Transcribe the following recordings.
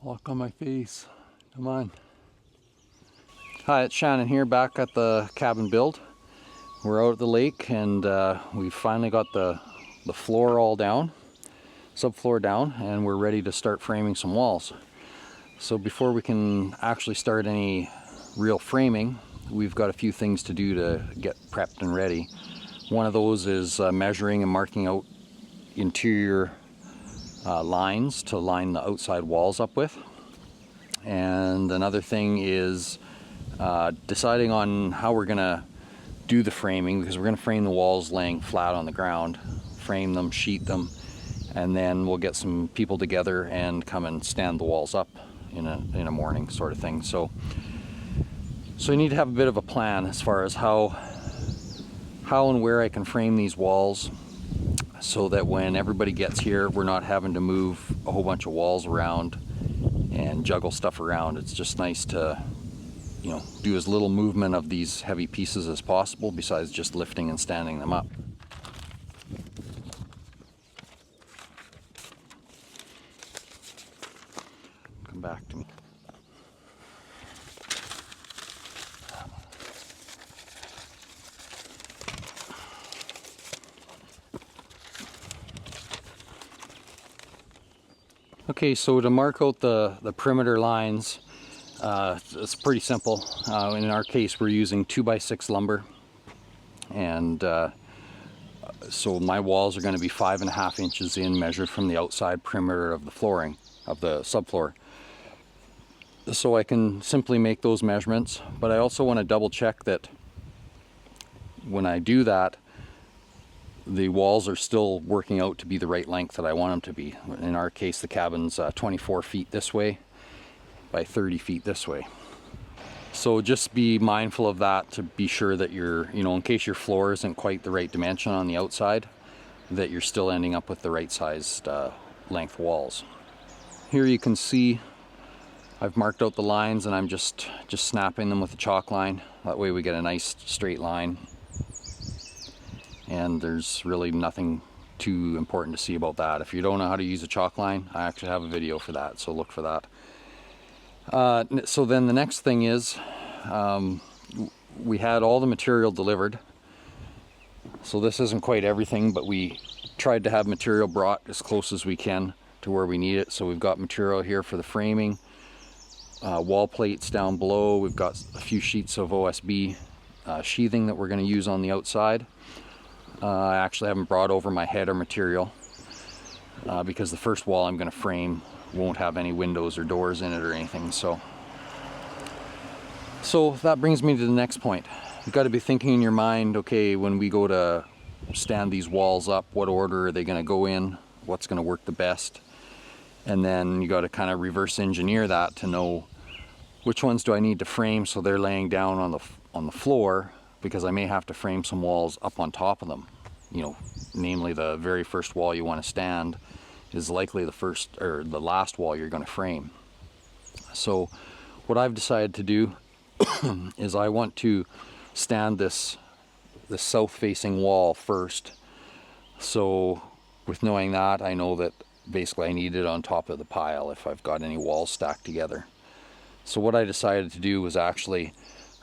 Walk on my face. Come on. Hi, it's Shannon here, back at the cabin build. We're out at the lake and we finally got the floor all down, subfloor down, and we're ready to start framing some walls. So before we can actually start any real framing, we've got a few things to do to get prepped and ready. One of those is measuring and marking out interior lines to line the outside walls up with. And another thing is deciding on how we're gonna do the framing, because we're gonna frame the walls laying flat on the ground, frame them, sheet them, and then we'll get some people together and come and stand the walls up in a morning sort of thing. So you need to have a bit of a plan as far as how and where I can frame these walls, so that when everybody gets here, we're not having to move a whole bunch of walls around and juggle stuff around. It's just nice to, you know, do as little movement of these heavy pieces as possible besides just lifting and standing them up. Come back to me. Okay, so to mark out the perimeter lines, it's pretty simple. In our case, we're using 2x6 lumber, and so my walls are going to be 5.5 inches in, measured from the outside perimeter of the flooring, of the subfloor. So I can simply make those measurements, but I also want to double check that when I do that, the walls are still working out to be the right length that I want them to be. In our case, the cabin's 24 feet this way by 30 feet this way. So just be mindful of that, to be sure that you're, you know, in case your floor isn't quite the right dimension on the outside, that you're still ending up with the right sized length walls. Here you can see I've marked out the lines, and I'm just snapping them with a chalk line. That way we get a nice straight line. And there's really nothing too important to see about that. If you don't know how to use a chalk line, I actually have a video for that, so look for that. So then the next thing is, we had all the material delivered. So this isn't quite everything, but we tried to have material brought as close as we can to where we need it. So we've got material here for the framing, wall plates down below. We've got a few sheets of OSB sheathing that we're going to use on the outside. I actually haven't brought over my header material because the first wall I'm going to frame won't have any windows or doors in it or anything. So that brings me to the next point. You've got to be thinking in your mind, okay, when we go to stand these walls up, what order are they going to go in? What's going to work the best? And then you got to kind of reverse engineer that to know which ones do I need to frame so they're laying down on the floor, because I may have to frame some walls up on top of them. You know, namely the very first wall you want to stand is likely the first or the last wall you're going to frame. So what I've decided to do is I want to stand this south facing wall first. So with knowing that, I know that basically I need it on top of the pile if I've got any walls stacked together. So what I decided to do was actually,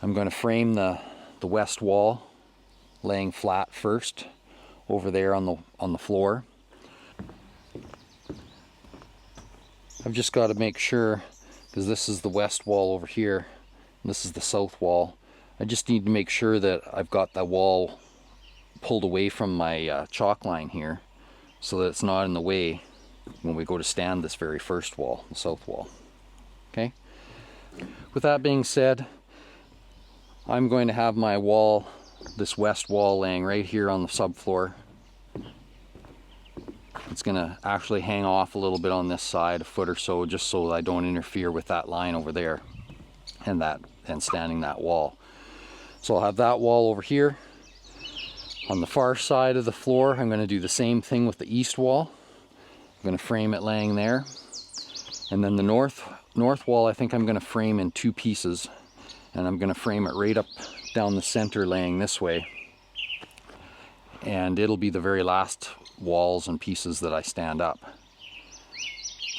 I'm going to frame the west wall laying flat first over there on the floor. I've just got to make sure, because this is the west wall over here and this is the south wall, I just need to make sure that I've got that wall pulled away from my chalk line here, so that it's not in the way when we go to stand this very first wall, the south wall. Okay, with that being said, I'm going to have my wall, this west wall, laying right here on the subfloor. It's going to actually hang off a little bit on this side, a foot or so, just so that I don't interfere with that line over there and standing that wall. So I'll have that wall over here. On the far side of the floor, I'm going to do the same thing with the east wall. I'm going to frame it laying there. And then the north wall, I think I'm going to frame in two pieces. And I'm going to frame it right up down the center laying this way. And it'll be the very last walls and pieces that I stand up.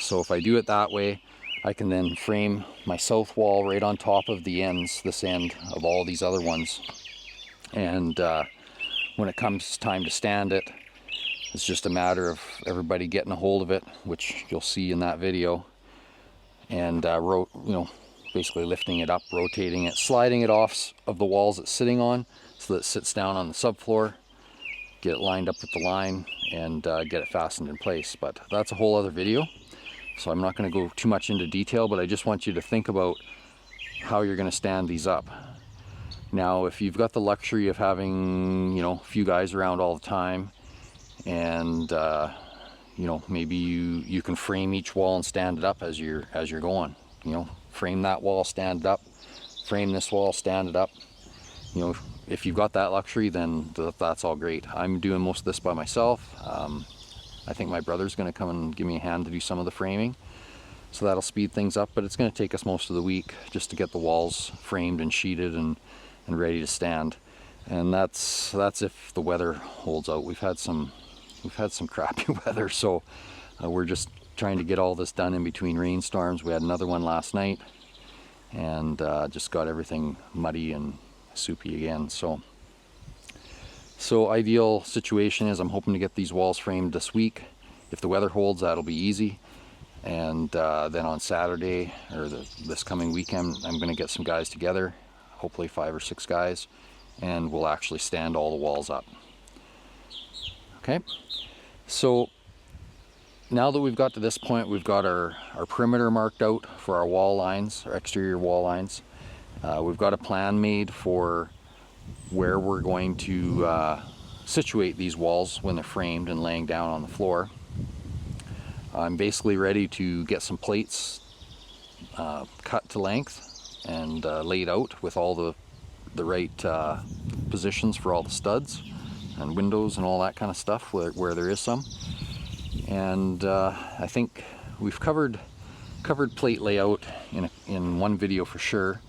So if I do it that way, I can then frame my south wall right on top of the ends, this end of all these other ones. And when it comes time to stand it, it's just a matter of everybody getting a hold of it, which you'll see in that video, and basically lifting it up, rotating it, sliding it off of the walls it's sitting on so that it sits down on the subfloor, get it lined up with the line, and get it fastened in place. But that's a whole other video, so I'm not going to go too much into detail, but I just want you to think about how you're going to stand these up. Now, if you've got the luxury of having, a few guys around all the time, and maybe you can frame each wall and stand it up as you're going. Frame that wall, stand it up. Frame this wall, stand it up. If you've got that luxury, then that's all great. I'm doing most of this by myself. I think my brother's going to come and give me a hand to do some of the framing, so that'll speed things up. But it's going to take us most of the week just to get the walls framed and sheeted and ready to stand. And that's if the weather holds out. We've had some crappy weather, so we're just trying to get all this done in between rainstorms. We had another one last night, and just got everything muddy and soupy again. So ideal situation is I'm hoping to get these walls framed this week. If the weather holds, that'll be easy. And then on Saturday, or this coming weekend, I'm going to get some guys together, hopefully 5 or 6 guys, and we'll actually stand all the walls up. Okay, so now that we've got to this point, we've got our perimeter marked out for our wall lines, our exterior wall lines. We've got a plan made for where we're going to situate these walls when they're framed and laying down on the floor. I'm basically ready to get some plates cut to length and laid out with all the right positions for all the studs and windows and all that kind of stuff where there is some. And I think we've covered plate layout in one video for sure,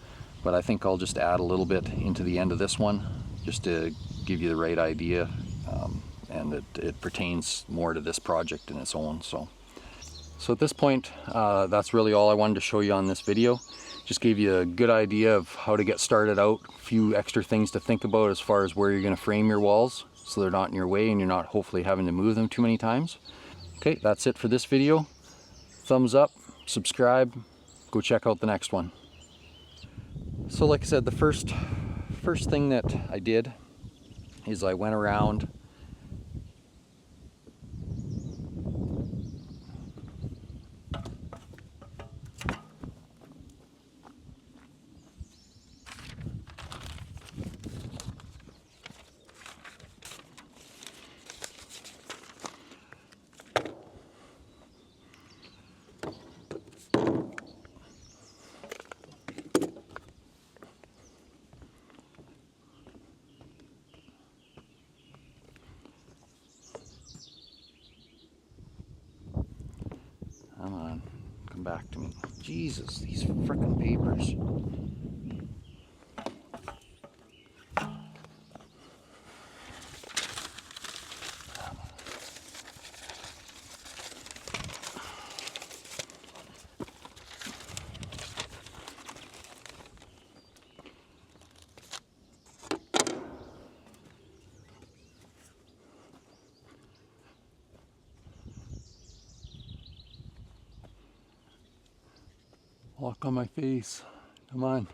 but I think I'll just add a little bit into the end of this one just to give you the right idea, and it pertains more to this project in its own. So at this point, that's really all I wanted to show you on this video. Just gave you a good idea of how to get started out, a few extra things to think about as far as where you're going to frame your walls so they're not in your way and you're not hopefully having to move them too many times. Okay, that's it for this video. Thumbs up, subscribe, go check out the next one. So like I said, the first thing that I did is I went around Come on, come back to me. Jesus, these frickin' papers. Walk on my face. Come on.